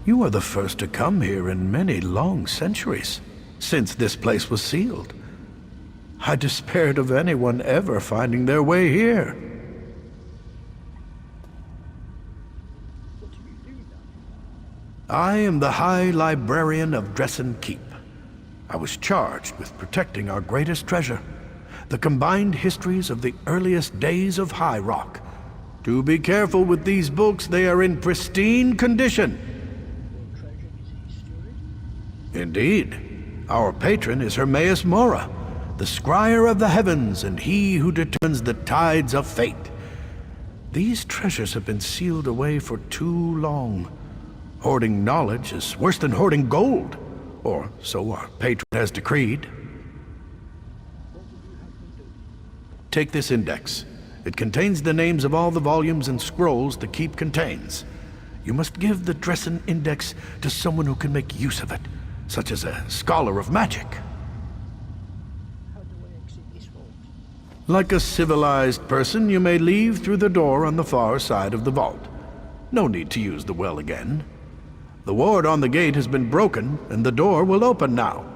You are the first to come here in many long centuries, since this place was sealed. I despaired of anyone ever finding their way here. I am the High Librarian of Dressen Keep. I was charged with protecting our greatest treasure, the combined histories of the earliest days of High Rock. Do be careful with these books, they are in pristine condition. Indeed. Our patron is Hermaeus Mora, the scryer of the heavens and he who determines the tides of fate. These treasures have been sealed away for too long. Hoarding knowledge is worse than hoarding gold, or so our patron has decreed. Take this index. It contains the names of all the volumes and scrolls the keep contains. You must give the Dressen Index to someone who can make use of it, such as a scholar of magic. How do I exit this vault? Like a civilized person, you may leave through the door on the far side of the vault. No need to use the well again. The ward on the gate has been broken, and the door will open now.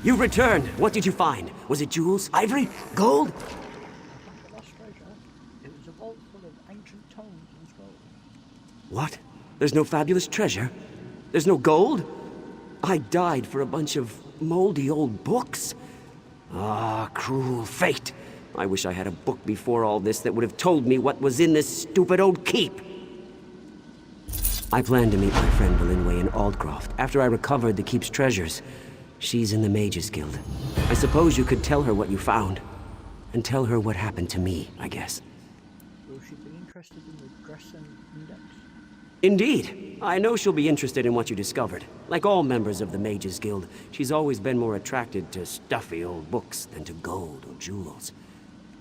You returned. What did you find? Was it jewels, ivory, gold? The lost treasure. It was a vault full of ancient tomes and scrolls. What? There's no fabulous treasure? There's no gold? I died for a bunch of moldy old books. Ah, cruel fate. I wish I had a book before all this that would have told me what was in this stupid old keep. I plan to meet my friend Belinway in Aldcroft after I recovered the keep's treasures. She's in the Mage's Guild. I suppose you could tell her what you found. And tell her what happened to me, I guess. Will she be interested in the Dressen Index? Indeed. I know she'll be interested in what you discovered. Like all members of the Mage's Guild, she's always been more attracted to stuffy old books than to gold or jewels.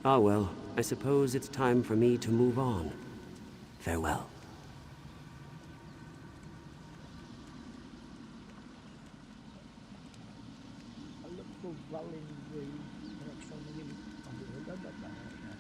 Ah well, I suppose it's time for me to move on. Farewell. I look for rolling reeds next on the unit. I'm going to go back there right now.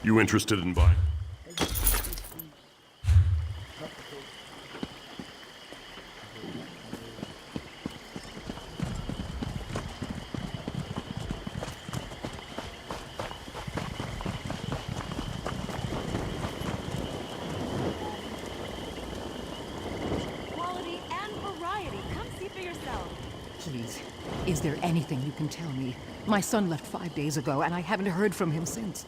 You interested in buying? Quality and variety. Come see for yourself. Please, is there anything you can tell me? My son left 5 days ago, and I haven't heard from him since.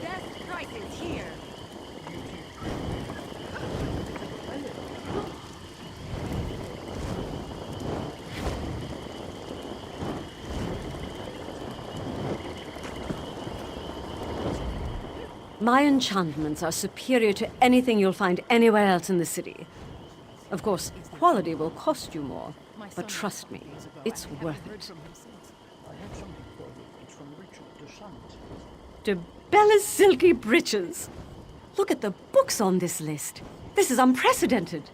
Best prices here. My enchantments are superior to anything you'll find anywhere else in the city. Of course, quality will cost you more, but trust me, it's worth it. I had something for you. It's from Richard DeSant. De Bella's silky breeches. Look at the books on this list. This is unprecedented.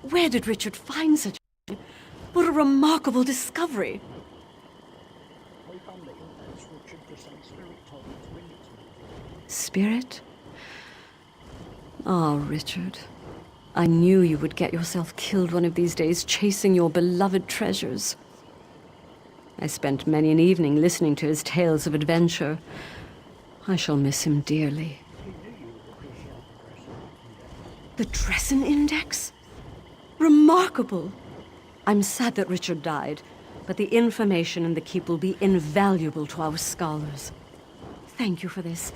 Where did Richard find such a... What a remarkable discovery. I found the index Richard DeSant's spirit told me to bring it to you. Spirit? Ah, Richard. I knew you would get yourself killed one of these days chasing your beloved treasures. I spent many an evening listening to his tales of adventure. I shall miss him dearly. He knew you would appreciate The Dresden Index? Remarkable! I'm sad that Richard died, but the information in the keep will be invaluable to our scholars. Thank you for this.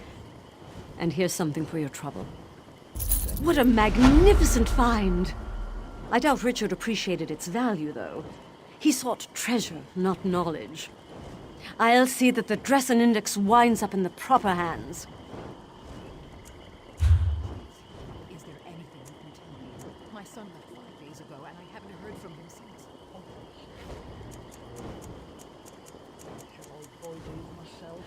And here's something for your trouble. What a magnificent find! I doubt Richard appreciated its value, though. He sought treasure, not knowledge. I'll see that the Dresden Index winds up in the proper hands. Is there anything you can tell me? My son left 5 days ago, and I haven't heard from him since. Shall I boy do myself?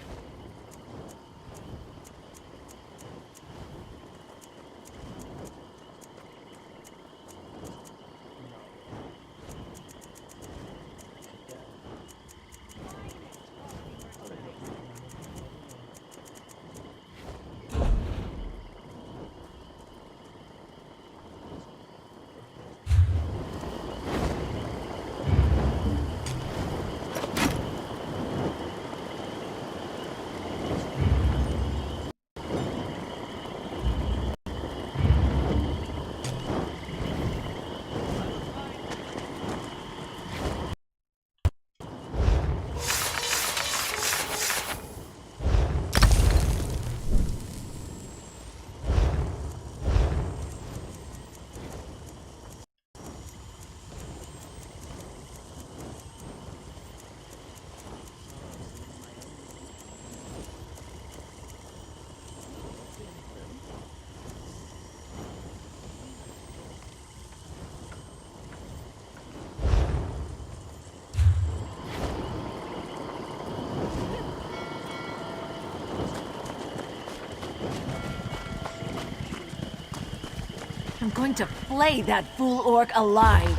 I'm going to flay that fool orc alive.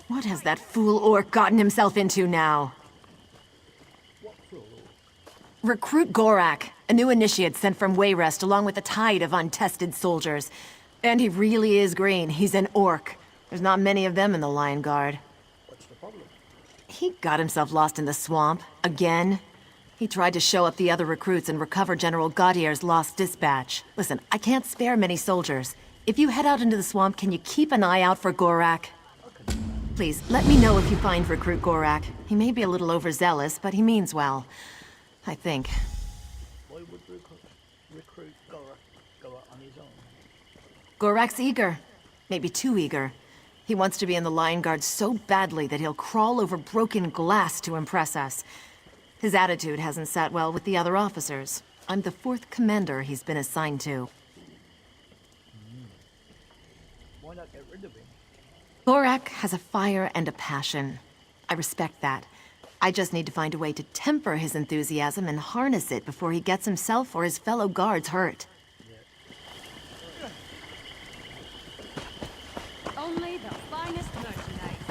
What has that fool orc gotten himself into now? Recruit Gorak, a new initiate sent from Wayrest along with a tide of untested soldiers. And he really is green. He's an orc. There's not many of them in the Lion Guard. What's the problem? He got himself lost in the swamp. Again. He tried to show up the other recruits and recover General Gaudier's lost dispatch. Listen, I can't spare many soldiers. If you head out into the swamp, can you keep an eye out for Gorak? Please, let me know if you find Recruit Gorak. He may be a little overzealous, but he means well. I think. recruit Gorak go out on his own? Gorak's eager. Maybe too eager. He wants to be in the Lion Guard so badly that he'll crawl over broken glass to impress us. His attitude hasn't sat well with the other officers. I'm the 4th commander he's been assigned to. Why not get rid of him? Gorak has a fire and a passion. I respect that. I just need to find a way to temper his enthusiasm and harness it before he gets himself or his fellow guards hurt. Only the finest merchandise.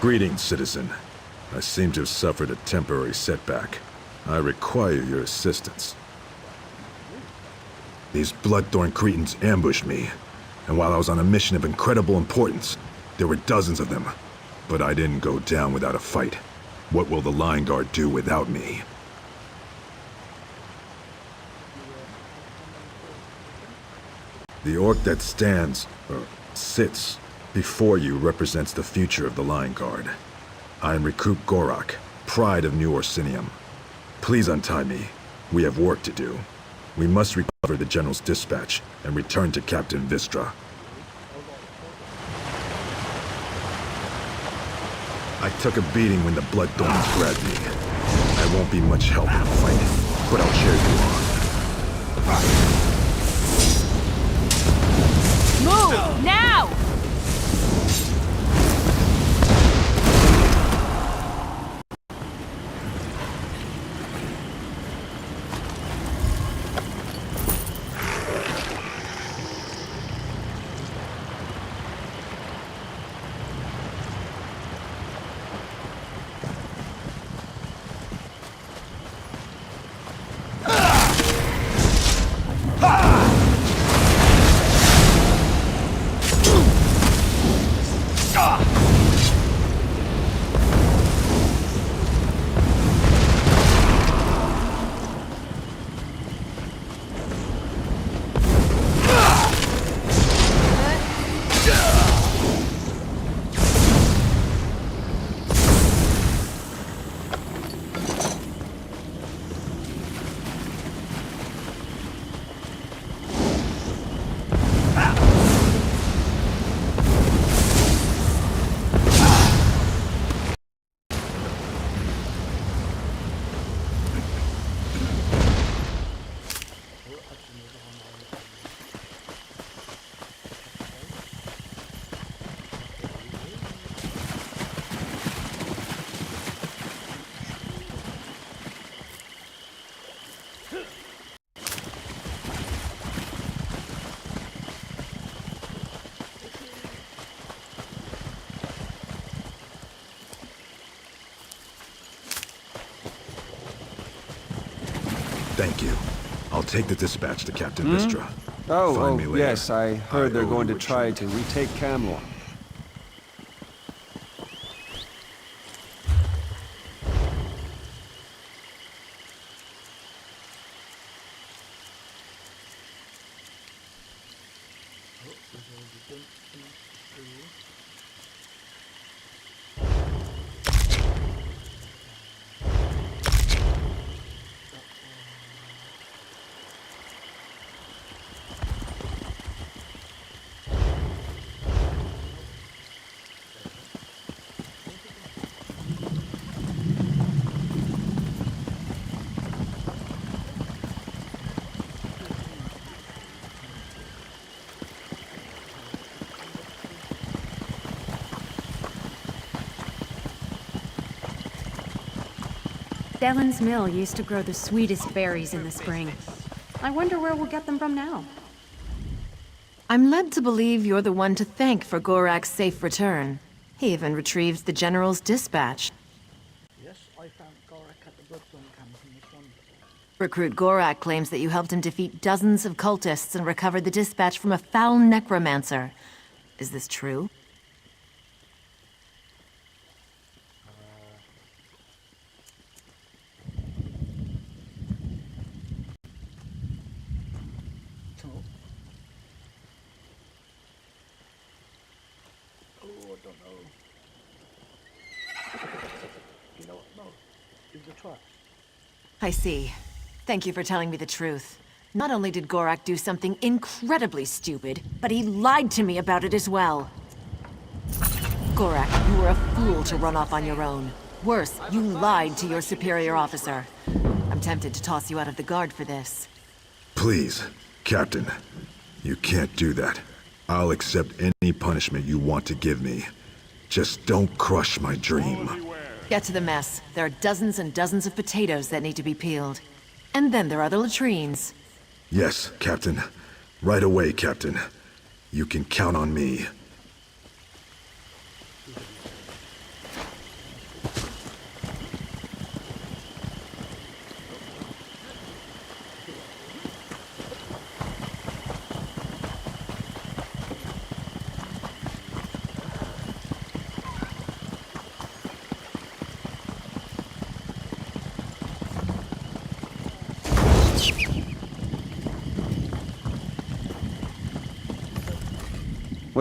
Greetings, citizen. I seem to have suffered a temporary setback. I require your assistance. These Bloodthorn Cretans ambushed me, and while I was on a mission of incredible importance, there were dozens of them. But I didn't go down without a fight. What will the Line Guard do without me? The orc that stands, or sits, before you represents the future of the Line Guard. I am Recruit Gorak, pride of New Orsinium. Please untie me. We have work to do. We must recover the General's dispatch and return to Captain Vistra. I took a beating when the Bloodthorns grabbed me. I won't be much help in the fight, but I'll cheer you on. Move! Now! Thank you. I'll take the dispatch to Captain Vistra. Oh, me later. yes, I heard they're owe going to you a try treat. to retake Camelot. Dellen's mill used to grow the sweetest berries in the spring. I wonder where we'll get them from now. I'm led to believe you're the one to thank for Gorak's safe return. He even retrieved the General's dispatch. Yes, I found Gorak at the Breton camp in the swamp. Recruit Gorak claims that you helped him defeat dozens of cultists and recover the dispatch from a foul Necromancer. Is this true? No. Oh, I don't know. You know what? No. It's a trap. I see. Thank you for telling me the truth. Not only did Gorak do something incredibly stupid, but he lied to me about it as well. Gorak, you were a fool to run off on your own. Worse, you lied to your superior officer. I'm tempted to toss you out of the guard for this. Please, Captain. You can't do that. I'll accept any punishment you want to give me. Just don't crush my dream. Get to the mess. There are dozens and dozens of potatoes that need to be peeled. And then there are the latrines. Yes, Captain. Right away, Captain. You can count on me.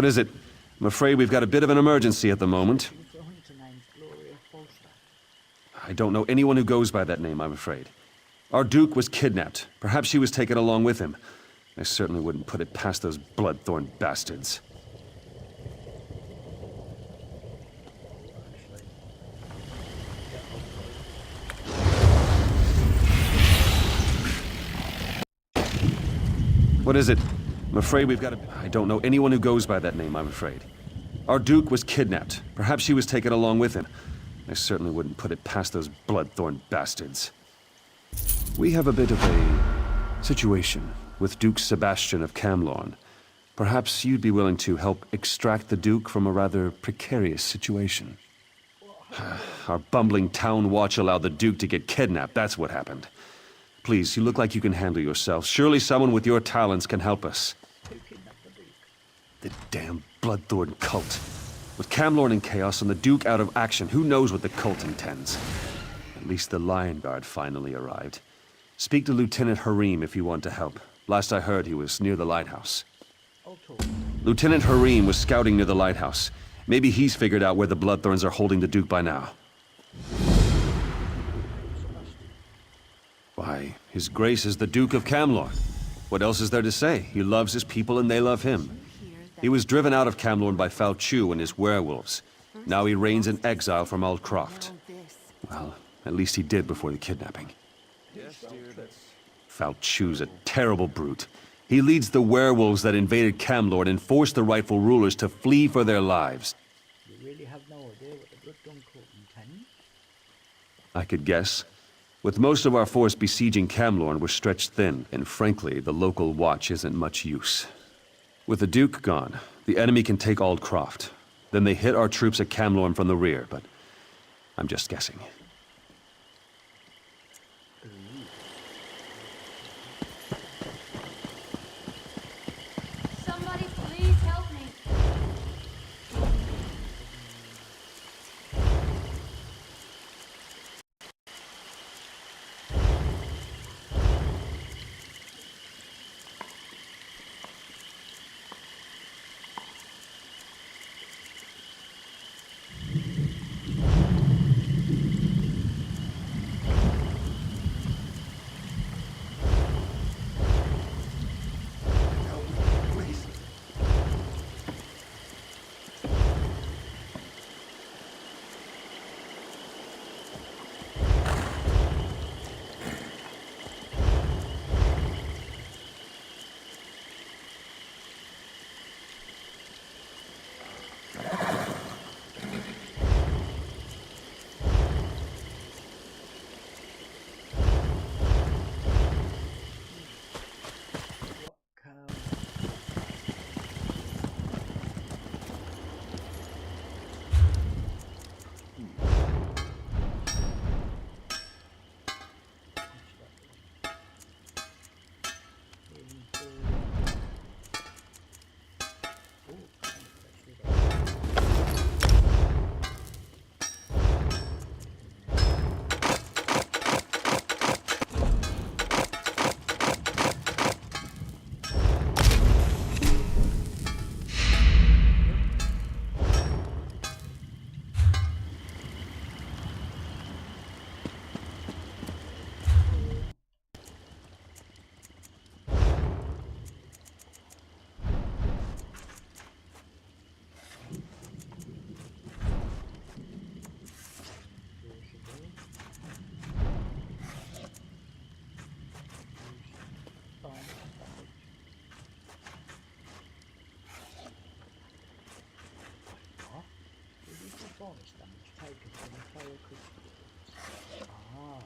What is it? I'm afraid we've got a bit of an emergency at the moment. The hunter named Gloria Foster. I don't know anyone who goes by that name, I'm afraid. Our Duke was kidnapped. Perhaps she was taken along with him. I certainly wouldn't put it past those bloodthorn bastards. What is it? I'm afraid we've got a... I don't know anyone who goes by that name, I'm afraid. Our Duke was kidnapped. Perhaps she was taken along with him. I certainly wouldn't put it past those bloodthorn bastards. We have a bit of a situation with Duke Sebastian of Camlorn. Perhaps you'd be willing to help extract the Duke from a rather precarious situation. Our bumbling town watch allowed the Duke to get kidnapped, that's what happened. Please, you look like you can handle yourself. Surely someone with your talents can help us. The damn Bloodthorn cult. With Camlorn in chaos and the Duke out of action, who knows what the cult intends? At least the Lion Guard finally arrived. Speak to Lieutenant Harim if you want to help. Last I heard, he was near the lighthouse. Lieutenant Harim was scouting near the lighthouse. Maybe he's figured out where the Bloodthorns are holding the Duke by now. Why, His Grace is the Duke of Camlorn. What else is there to say? He loves his people and they love him. He was driven out of Camlorn by Falchu and his werewolves. Now he reigns in exile from Aldcroft. Well, at least he did before the kidnapping. Falchu's a terrible brute. He leads the werewolves that invaded Camlorn and forced the rightful rulers to flee for their lives. You really have no idea what the Breton cult intends? I could guess. With most of our force besieging Camlorn, we're stretched thin, and frankly, the local watch isn't much use. With the Duke gone, the enemy can take Aldcroft. Then they hit our troops at Camlorn from the rear, but I'm just guessing. Somebody please help me. Bonus damage taken from a player critical. Ah.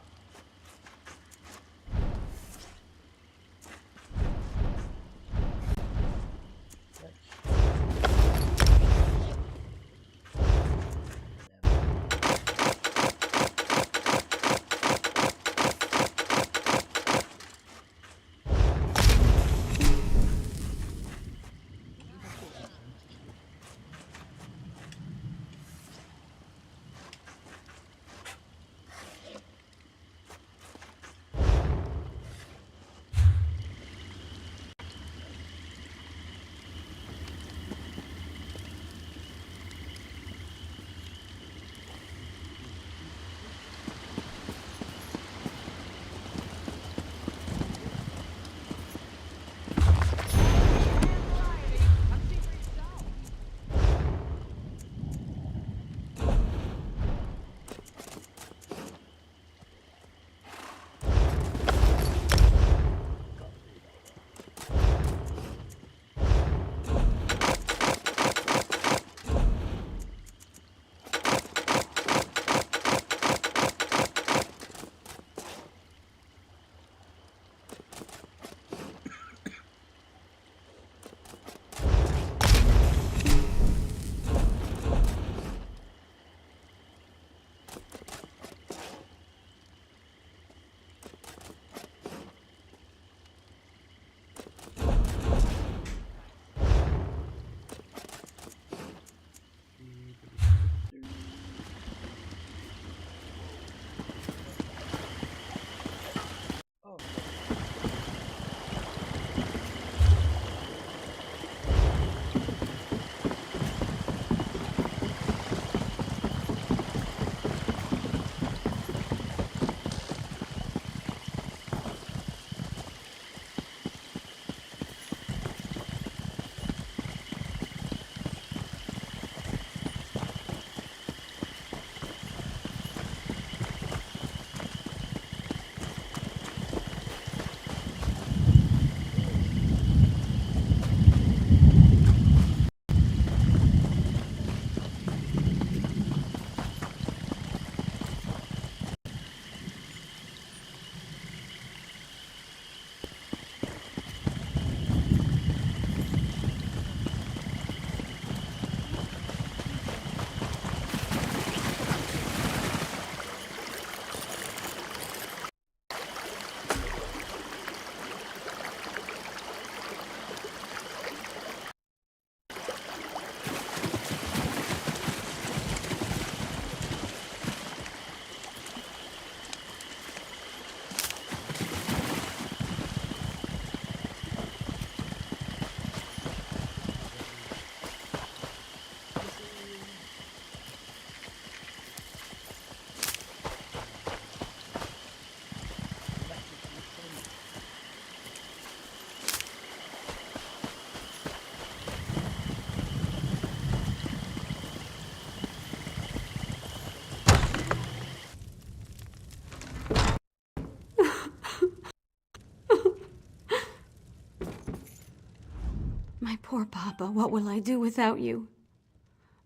Papa, what will I do without you?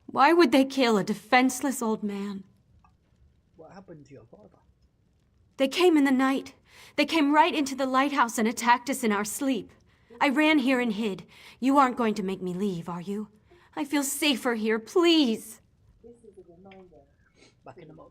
Why would they kill a defenseless old man? What happened to your father? They came in the night. They came right into the lighthouse and attacked us in our sleep. I ran here and hid. You aren't going to make me leave, are you? I feel safer here, please. Back in the mud.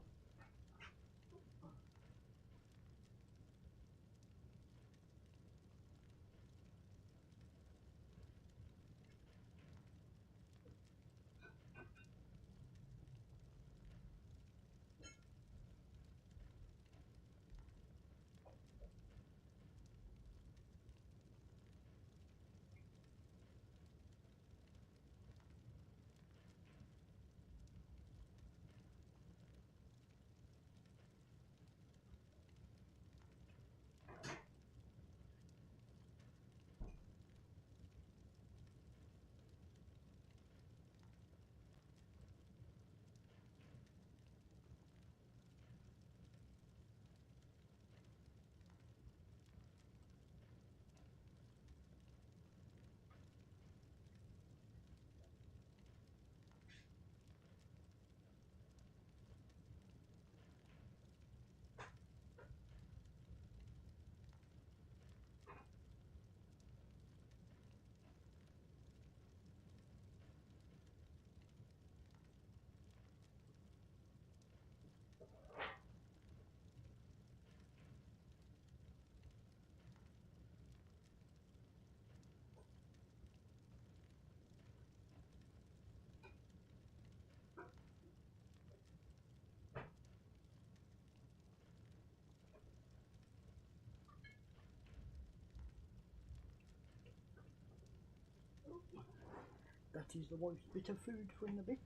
That is the wife's bit of food for in a bit.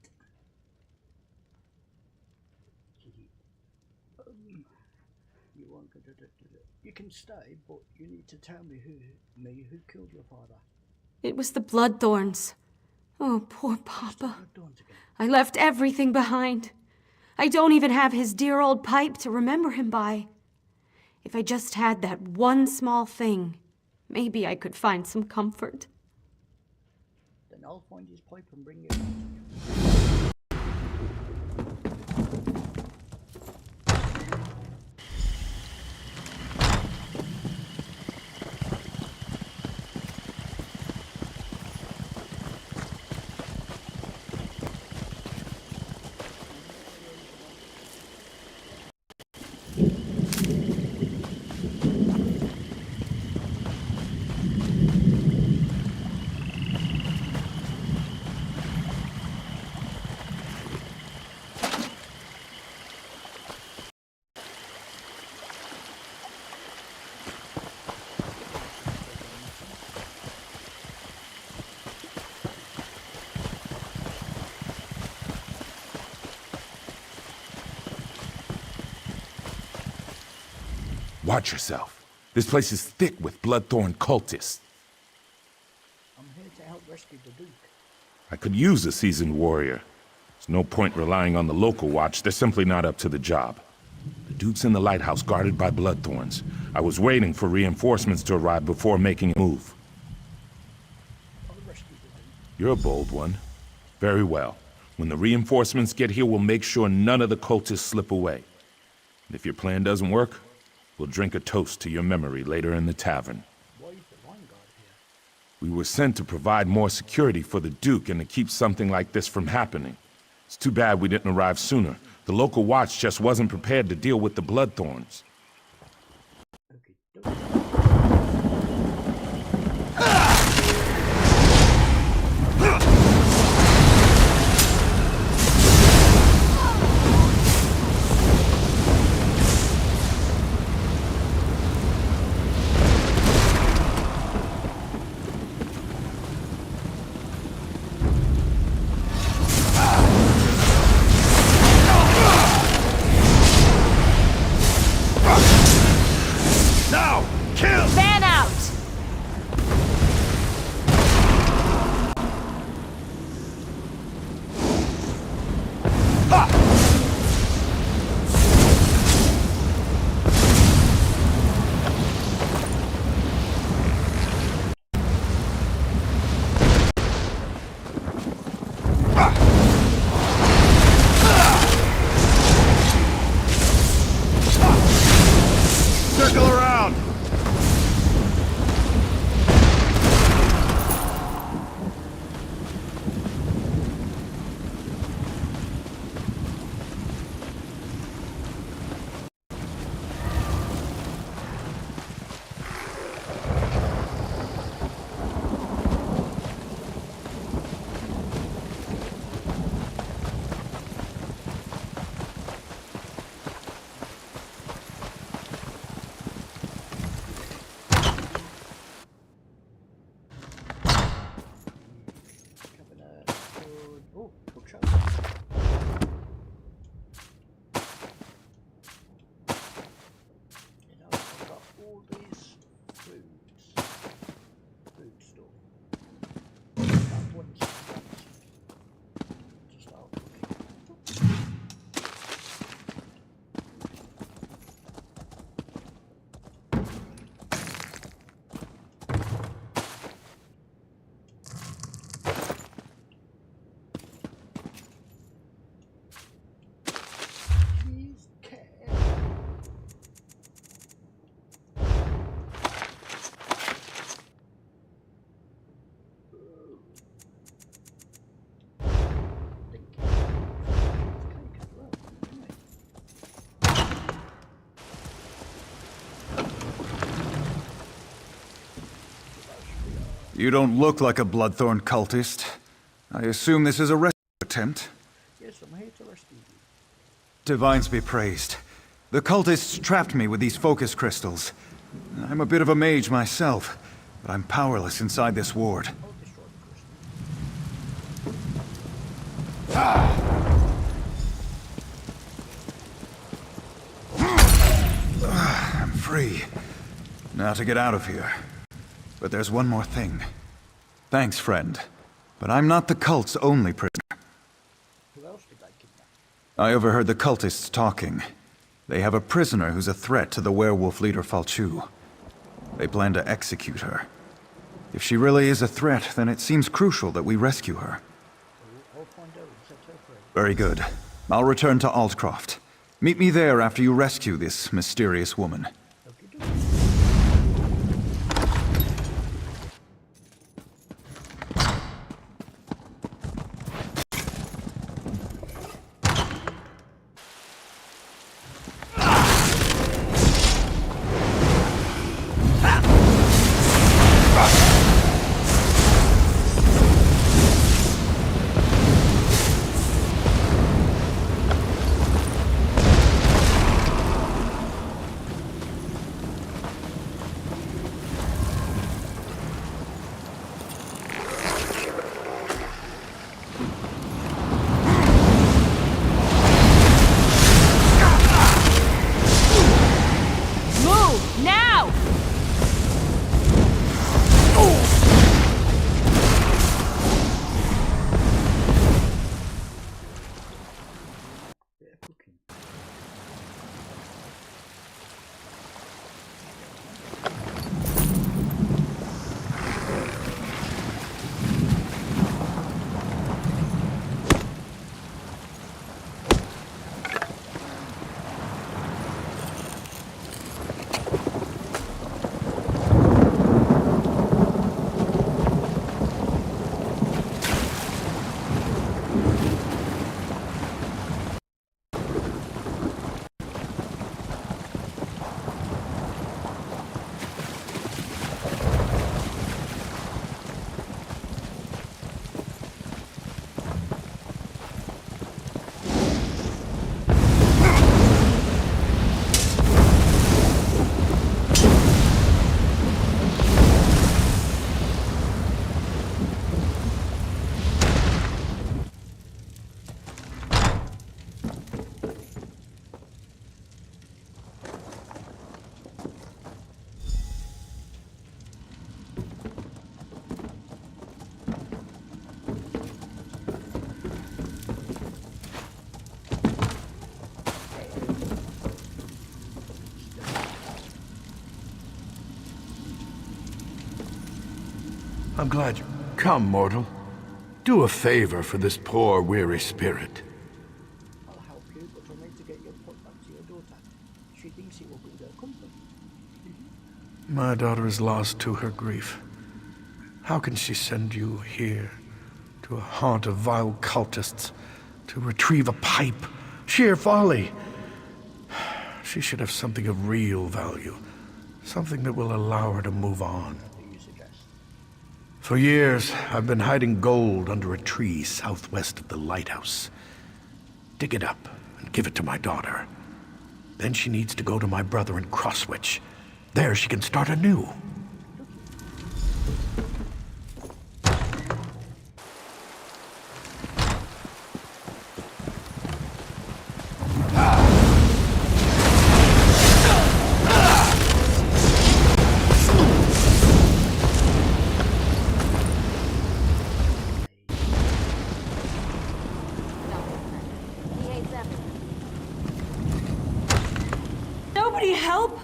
You won't go. You can stay, but you need to tell me who killed your father. It was the Bloodthorns. Oh, poor Papa. Bloodthorns again. I left everything behind. I don't even have his dear old pipe to remember him by. If I just had that one small thing, maybe I could find some comfort. Then I'll find his pipe and bring it back to you. Watch yourself. This place is thick with Bloodthorn cultists. I'm here to help rescue the Duke. I could use a seasoned warrior. There's no point relying on the local watch. They're simply not up to the job. The Duke's in the lighthouse guarded by Bloodthorns. I was waiting for reinforcements to arrive before making a move. I'll rescue the Duke. You're a bold one. Very well. When the reinforcements get here, we'll make sure none of the cultists slip away. And if your plan doesn't work, we'll drink a toast to your memory later in the tavern. Why is the line guard here? We were sent to provide more security for the Duke and to keep something like this from happening. It's too bad we didn't arrive sooner. The local watch just wasn't prepared to deal with the Bloodthorns. Okay, You don't look like a Bloodthorn cultist. I assume this is a rescue attempt? Yes, I'm here to rescue you. Divines be praised. The cultists trapped me with these focus crystals. I'm a bit of a mage myself, but I'm powerless inside this ward. I'm free. Now to get out of here. But there's one more thing. Thanks, friend. But I'm not the cult's only prisoner. Who else did I kidnap? I overheard the cultists talking. They have a prisoner who's a threat to the werewolf leader Falchu. They plan to execute her. If she really is a threat, then it seems crucial that we rescue her. I'll find out and set her free. Very good. I'll return to Altcroft. Meet me there after you rescue this mysterious woman. I'm glad you... Come, mortal. Do a favor for this poor, weary spirit. I'll help you, but I'll need to get your put back to your daughter. She thinks it will be their company. My daughter is lost to her grief. How can she send you here, to a haunt of vile cultists, to retrieve a pipe? Sheer folly! She should have something of real value, something that will allow her to move on. For years, I've been hiding gold under a tree southwest of the lighthouse. Dig it up and give it to my daughter. Then she needs to go to my brother in Crosswich. There she can start anew. Nobody help!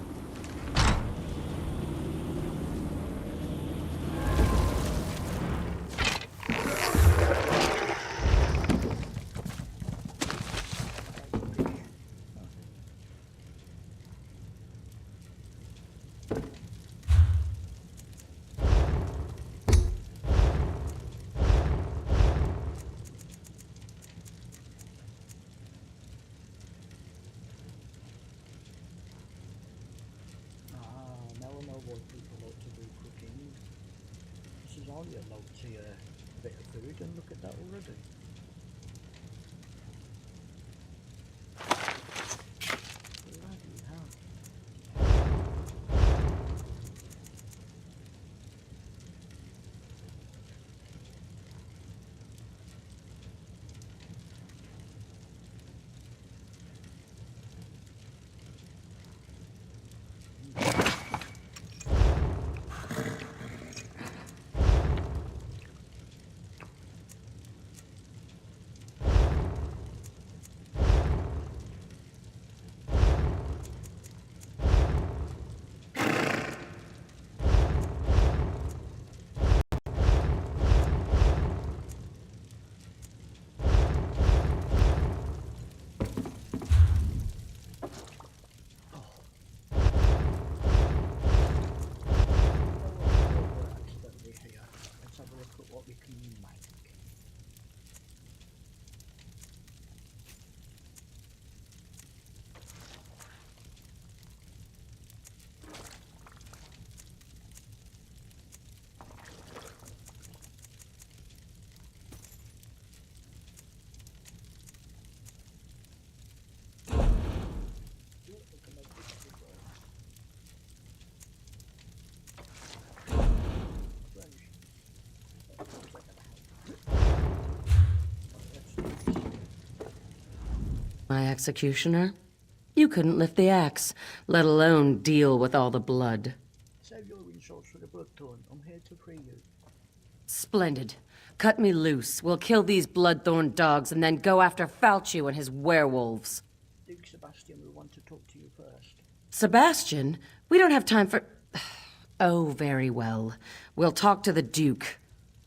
only allowed to a bit of food, and look at that already. Bloody hell. What we can make. My executioner? You couldn't lift the axe, let alone deal with all the blood. Save your insults for the Bloodthorn. I'm here to free you. Splendid. Cut me loose. We'll kill these bloodthorn dogs and then go after Falchu and his werewolves. Duke Sebastian will want to talk to you first. Sebastian? We don't have time for... Oh, very well. We'll talk to the Duke.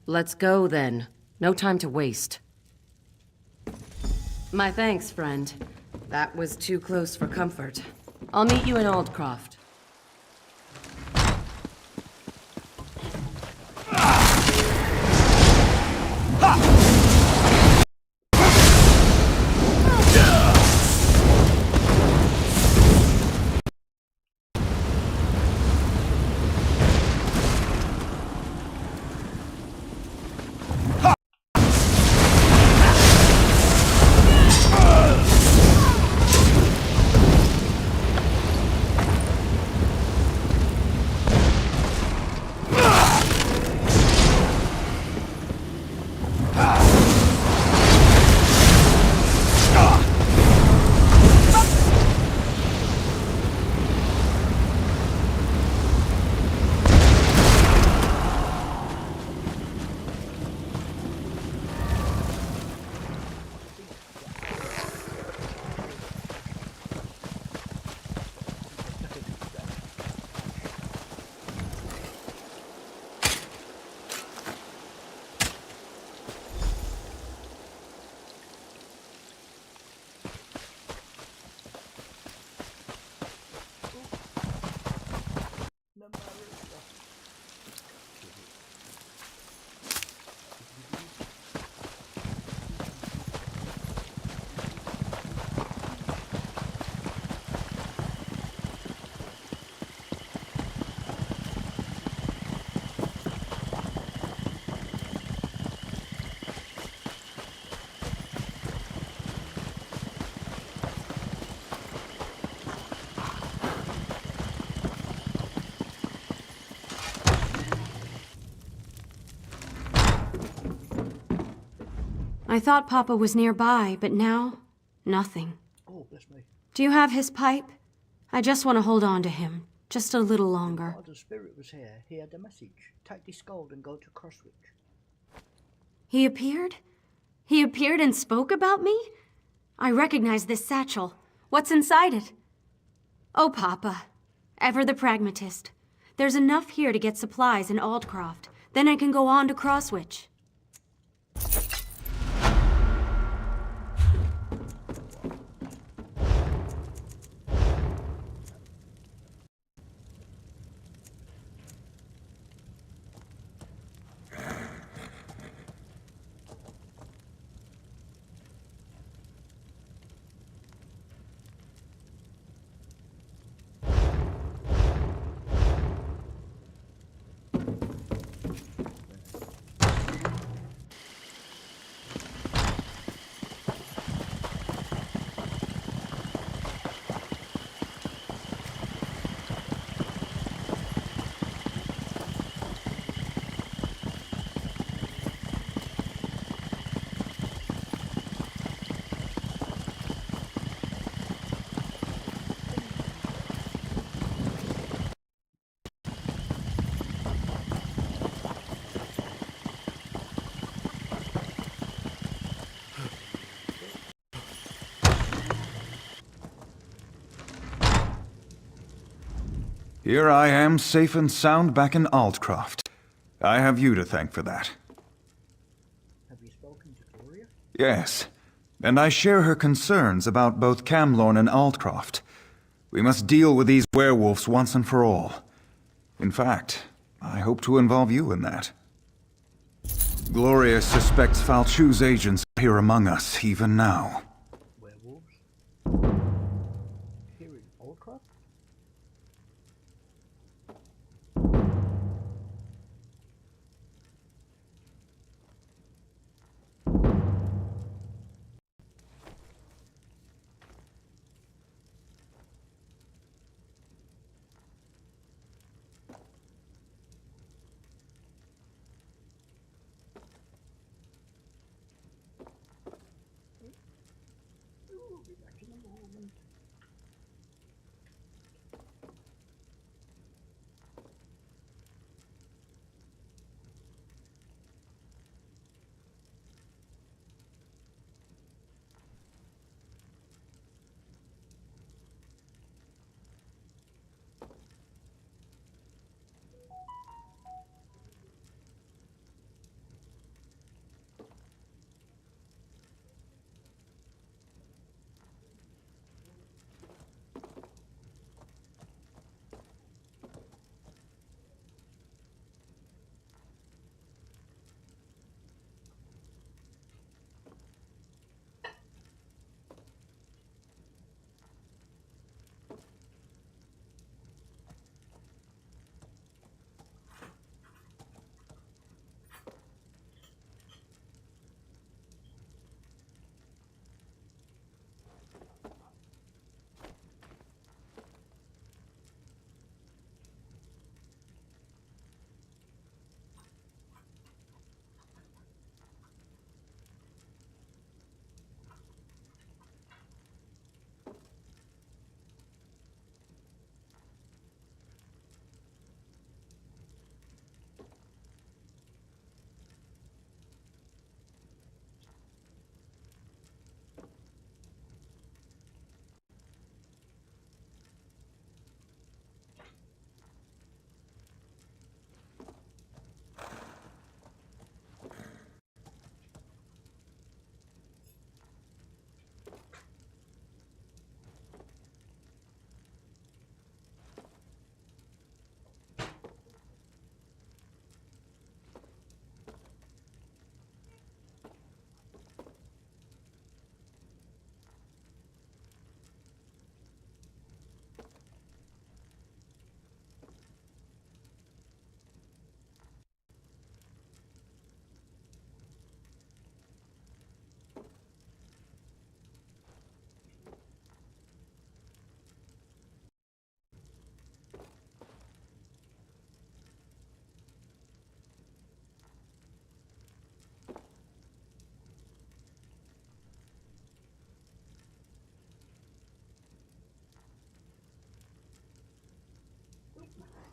Let's go, then. No time to waste. My thanks, friend. That was too close for comfort. I'll meet you in Aldcroft. I thought Papa was nearby, but now, nothing. Oh, bless me. Do you have his pipe? I just want to hold on to him, just a little longer. While the spirit was here, he had a message. Take this gold and go to Crosswich. He appeared? He appeared and spoke about me? I recognize this satchel. What's inside it? Oh, Papa. Ever the pragmatist. There's enough here to get supplies in Aldcroft. Then I can go on to Crosswich. Here I am, safe and sound back in Aldcroft. I have you to thank for that. Have you spoken to Gloria? Yes, and I share her concerns about both Camlorn and Aldcroft. We must deal with these werewolves once and for all. In fact, I hope to involve you in that. Gloria suspects Falchu's agents are here among us, even now. Werewolves? Here in Aldcroft? We'll be back in a moment.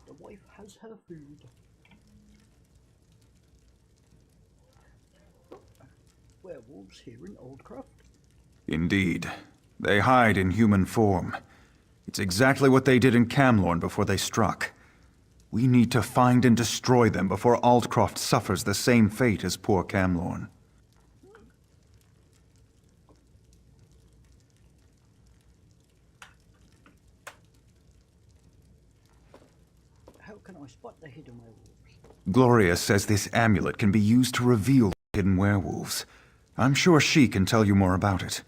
The wife has her food. Werewolves here in Aldcroft? Indeed. They hide in human form. It's exactly what they did in Camlorn before they struck. We need to find and destroy them before Aldcroft suffers the same fate as poor Camlorn. How can I spot the hidden werewolves? Gloria says this amulet can be used to reveal hidden werewolves. I'm sure she can tell you more about it.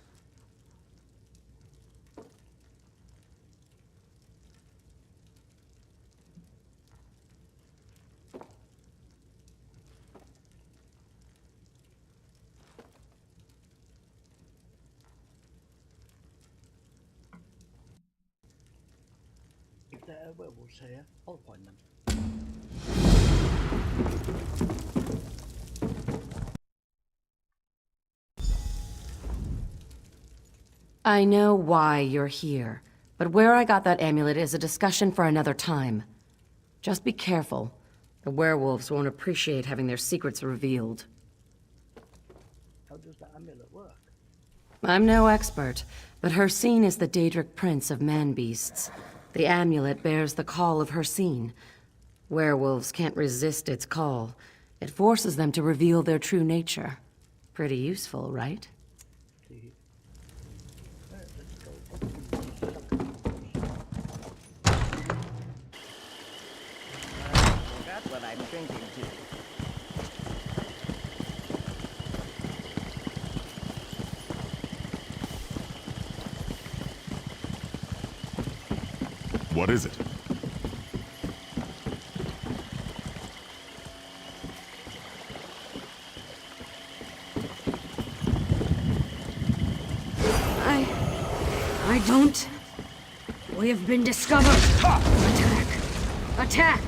If there are werewolves here, I'll find them. I know why you're here, but where I got that amulet is a discussion for another time. Just be careful. The werewolves won't appreciate having their secrets revealed. How does the amulet work? I'm no expert, but Hercene is the Daedric prince of man-beasts. The amulet bears the call of her scene. Werewolves can't resist its call. It forces them to reveal their true nature. Pretty useful, right? That's what I'm thinking too. What is it? I don't... We have been discovered. Attack! Attack!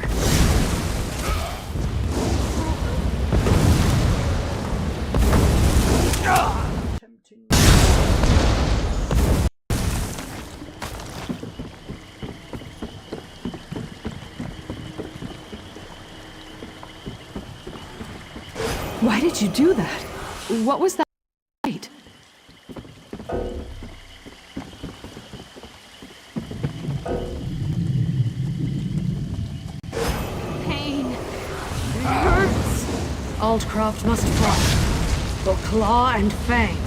Why did you do that? What was that? Pain. It hurts. Aldcroft must fall. For claw and fang.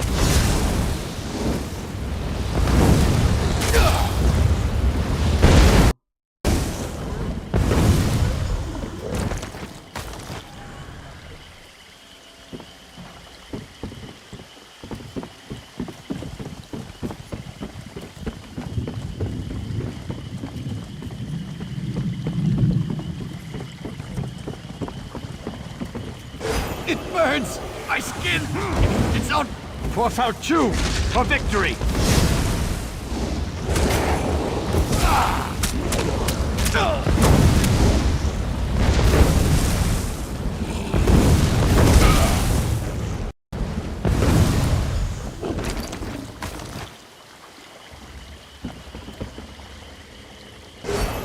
It burns! My skin! It's out for Falchu! For victory!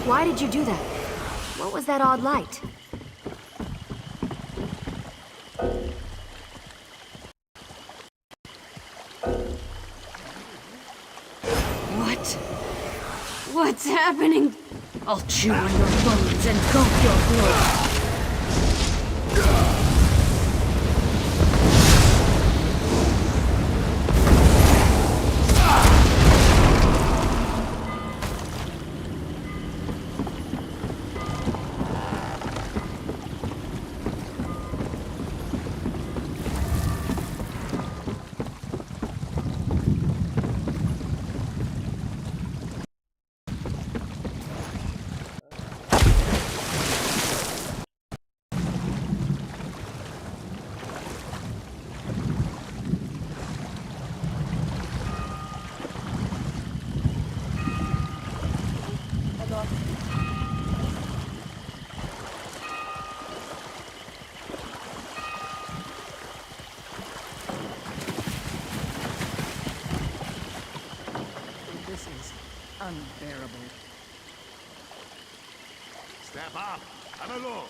Why did you do that? What was that odd light? What's happening? I'll chew on your bones and gulp your blood. Unbearable. Step up! Have a look!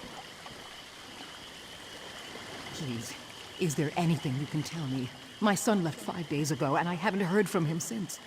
Please, is there anything you can tell me? My son left 5 days ago, and I haven't heard from him since.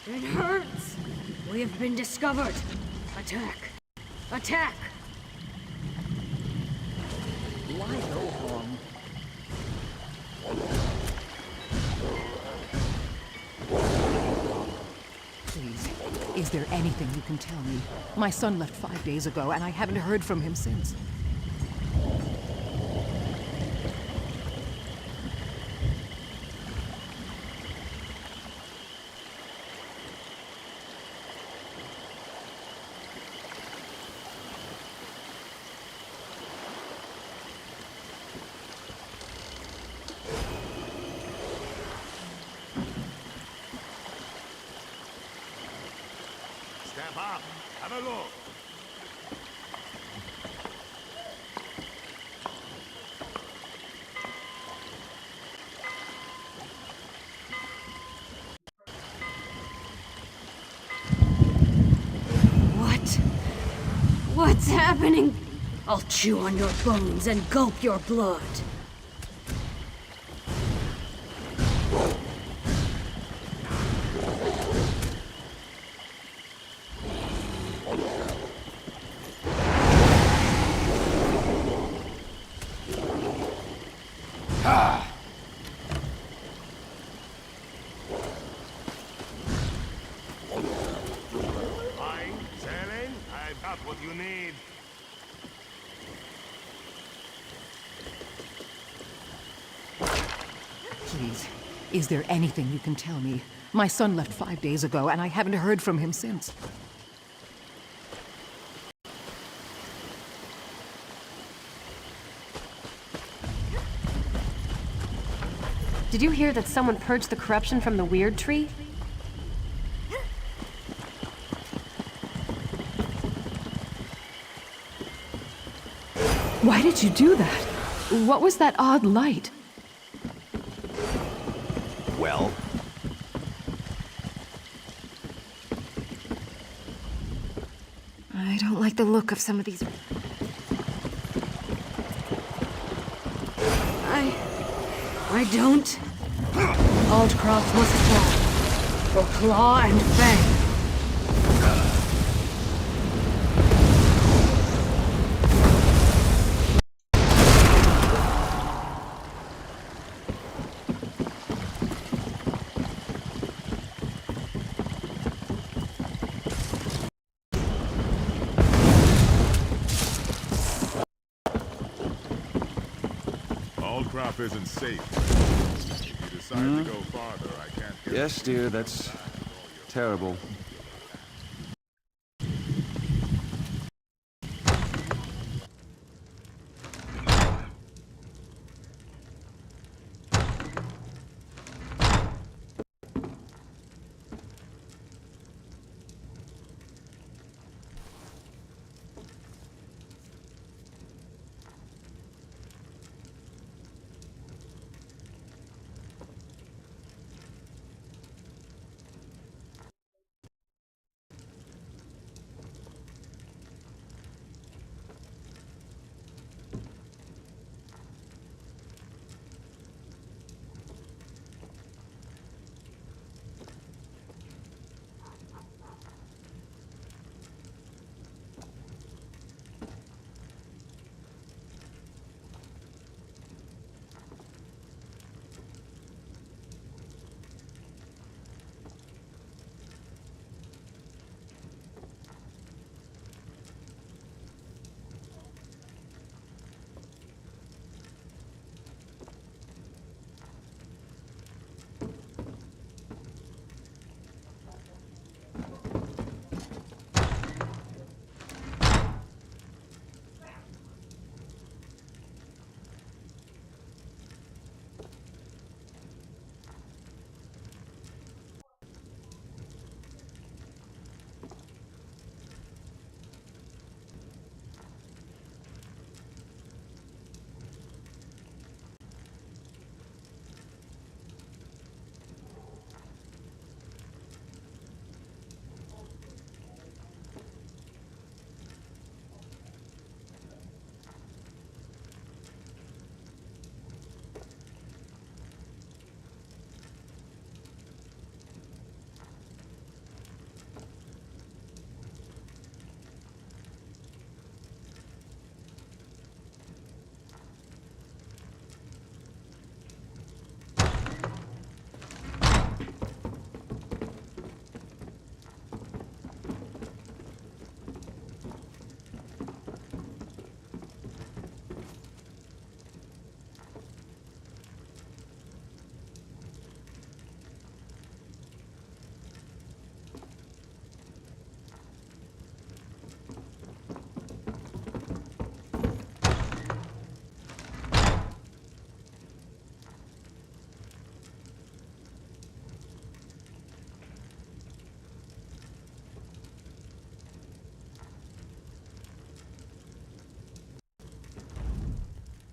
It hurts! We have been discovered! Attack! Attack! Why go home? Please, is there anything you can tell me? My son left 5 days ago, and I haven't heard from him since. Come, have a look. What's happening? I'll chew on your bones and gulp your blood. I've got what you need. Please, is there anything you can tell me? My son left 5 days ago, and I haven't heard from him since. Did you hear that someone purged the corruption from the weird tree? Why did you do that? What was that odd light? Well? I don't like the look of some of these. I don't. Aldcroft must fall. For claw and fang. Aldcroft isn't safe. If you decide to go farther, I can't get... Yes, dear, that's terrible.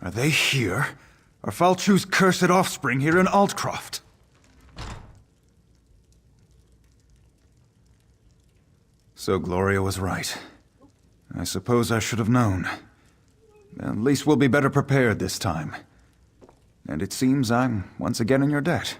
Are they here? Are Falchu's cursed offspring here in Altcroft? So Gloria was right. I suppose I should have known. At least we'll be better prepared this time. And it seems I'm once again in your debt.